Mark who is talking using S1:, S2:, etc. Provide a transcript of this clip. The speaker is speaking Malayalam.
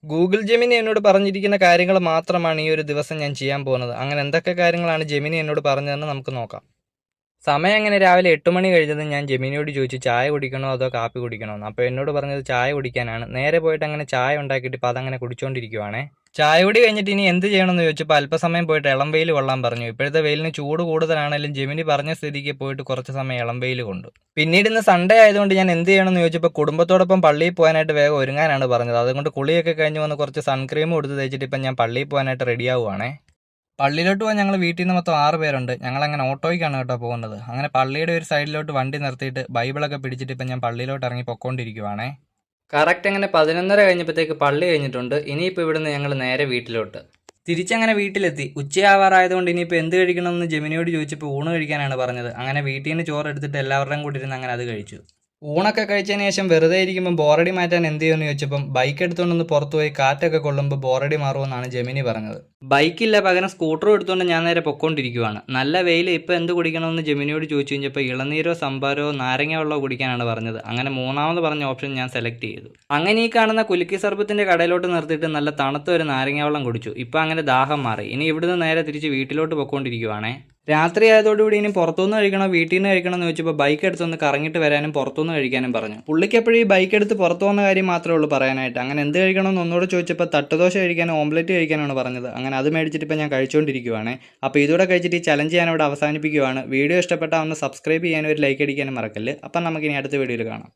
S1: ഗൂഗിൾ ജെമിനി എന്നോട് പറഞ്ഞിരിക്കുന്ന കാര്യങ്ങൾ മാത്രമാണ് ഈ ഒരു ദിവസം ഞാൻ ചെയ്യാൻ പോകുന്നത്. അങ്ങനെ എന്തൊക്കെ കാര്യങ്ങളാണ് ജെമിനി എന്നോട് പറഞ്ഞതെന്ന് നമുക്ക് നോക്കാം. സമയം അങ്ങനെ രാവിലെ 8 മണി കഴിഞ്ഞതും ഞാൻ ജെമിനിയോട് ചോദിച്ചു ചായ കുടിക്കണോ അതോ കാപ്പി കുടിക്കണോ എന്ന്. അപ്പോൾ എന്നോട് പറഞ്ഞത് ചായ കുടിക്കാനാണ്. നേരെ പോയിട്ട് അങ്ങനെ ചായ ഉണ്ടാക്കിയിട്ട് ഇപ്പോൾ അതങ്ങനെ കുടിച്ചുകൊണ്ടിരിക്കുവാണേ. ചായ കുടി കഴിഞ്ഞിട്ട് ഇനി എന്ത് ചെയ്യണമെന്ന് ചോദിച്ചപ്പോൾ അല്പസമയം പോയിട്ട് ഇളം വെയിൽ കൊള്ളാൻ പറഞ്ഞു. ഇപ്പോഴത്തെ വെയിലിന് ചൂട് കൂടുതലാണെങ്കിലും ജെമിനി പറഞ്ഞ സ്ഥിതിക്ക് പോയിട്ട് കുറച്ച് സമയം ഇളം വെയിൽ കൊണ്ടു. പിന്നീട് ഇന്ന് സൺഡേ ആയതുകൊണ്ട് ഞാൻ എന്ത് ചെയ്യണമെന്ന് ചോദിച്ചപ്പോൾ കുടുംബത്തോടൊപ്പം പള്ളിയിൽ പോകാനായിട്ട് വേഗം ഒരുങ്ങാനാണ് പറഞ്ഞത്. അതുകൊണ്ട് കുളിയൊക്കെ കഴിഞ്ഞ് വന്ന് കുറച്ച് സൺക്രീമും എടുത്ത് തേച്ചിട്ട് ഇപ്പം ഞാൻ പള്ളിയിൽ പോകാനായിട്ട് റെഡിയാവുകയാണേ. പള്ളിയിലോട്ട് പോകാൻ ഞങ്ങൾ വീട്ടിൽ നിന്ന് മൊത്തം 6 പേരുണ്ട്. ഞങ്ങളങ്ങനെ ഓട്ടോയ്ക്കാണ് കേട്ടോ പോകുന്നത്. അങ്ങനെ പള്ളിയുടെ ഒരു സൈഡിലോട്ട് വണ്ടി നിർത്തിയിട്ട് ബൈബിളൊക്കെ പിടിച്ചിട്ട് ഇപ്പം ഞാൻ പള്ളിയിലോട്ട് ഇറങ്ങി പൊക്കോണ്ടിരിക്കുവാണേ. കറക്റ്റ് അങ്ങനെ 11:30 കഴിഞ്ഞപ്പോഴത്തേക്ക് പള്ളി കഴിഞ്ഞിട്ടുണ്ട്. ഇനിയിപ്പോൾ ഇവിടുന്ന് ഞങ്ങൾ നേരെ വീട്ടിലോട്ട് തിരിച്ചങ്ങനെ വീട്ടിലെത്തി. ഉച്ചയാവാറായതുകൊണ്ട് ഇനിയിപ്പോൾ എന്ത് കഴിക്കണമെന്ന് ജെമിനിയോട് ചോദിച്ചപ്പോൾ ഊണ് കഴിക്കാനാണ് പറഞ്ഞത്. അങ്ങനെ വീട്ടിൽ നിന്ന് ചോറ് എടുത്തിട്ട് എല്ലാവരുടെയും കൂടി ഇരുന്ന് അങ്ങനെ അത് കഴിച്ചു. ഊണൊക്കെ കഴിച്ചതിന് ശേഷം വെറുതെ ഇരിക്കുമ്പോൾ ബോറടി മാറ്റാൻ എന്ത് ചെയ്യുമെന്ന് ചോദിച്ചപ്പം ബൈക്ക് എടുത്തുകൊണ്ടൊന്ന് പുറത്തു പോയി കാറ്റൊക്കെ കൊള്ളുമ്പോൾ ബോറടി മാറുമെന്നാണ് ജെമിനി പറഞ്ഞത്. ബൈക്കില്ല, പകരം സ്കൂട്ടറും എടുത്തുകൊണ്ട് ഞാൻ നേരെ പൊക്കോണ്ടിരിക്കുവാണ്. നല്ല വെയിൽ. ഇപ്പോൾ എന്ത് കുടിക്കണമെന്ന് ജെമിനിയോട് ചോദിച്ചു കഴിഞ്ഞപ്പോൾ ഇളനീരോ സംഭാരോ നാരങ്ങ വെള്ളമോ കുടിക്കാനാണ് പറഞ്ഞത്. അങ്ങനെ മൂന്നാമത് പറഞ്ഞ ഓപ്ഷൻ ഞാൻ സെലക്ട് ചെയ്തു. അങ്ങനെ ഈ കാണുന്ന കുലുക്കി സർബത്തിൻ്റെ കടയിലോട്ട് നിർത്തിയിട്ട് നല്ല തണുത്ത ഒരു നാരങ്ങ വെള്ളം കുടിച്ചു. ഇപ്പോൾ അങ്ങനെ ദാഹം മാറി. ഇനി ഇവിടുന്ന് നേരെ തിരിച്ച് വീട്ടിലോട്ട് പൊക്കോണ്ടിരിക്കുവാണേ. രാത്രി ആയതോടുകൂടി ഇനി പുറത്തുനിന്ന് കഴിക്കണോ വീട്ടിൽ നിന്ന് കഴിക്കണോ എന്ന് ചോദിച്ചപ്പോൾ ബൈക്ക് എടുത്തൊന്ന് കറങ്ങിയിട്ട് വരാനും പുറത്തുനിന്ന് കഴിക്കാനും പറഞ്ഞു. പുള്ളിക്ക് എപ്പോഴും ഈ ബൈക്ക് എടുത്ത് പുറത്തു പോകുന്ന കാര്യം മാത്രമേ ഉള്ളൂ പറയാനായിട്ട്. അങ്ങനെ എന്ത് കഴിക്കണമെന്ന് ഒന്നുകൂടെ ചോദിച്ചപ്പോൾ തട്ടുദോശ കഴിക്കാനും ഓംലെറ്റ് കഴിക്കാനാണ് പറഞ്ഞത്. അങ്ങനെ അത് മേടിച്ചിട്ട് ഇപ്പോൾ ഞാൻ കഴിച്ചുകൊണ്ടിരിക്കുവാണ്. അപ്പോൾ ഇതോടെ കഴിച്ചിട്ട് ഈ ചലഞ്ച് ഞാൻ ഇവിടെ അവസാനിപ്പിക്കുവാണ്. വീഡിയോ ഇഷ്ടപ്പെട്ടാൽ ഒന്ന് സബ്സ്ക്രൈബ് ചെയ്യാനും ഒരു ലൈക്ക് അടിക്കാനും മറക്കല്ല്. അപ്പം നമുക്കിനി അടുത്ത വീഡിയോയിൽ കാണാം.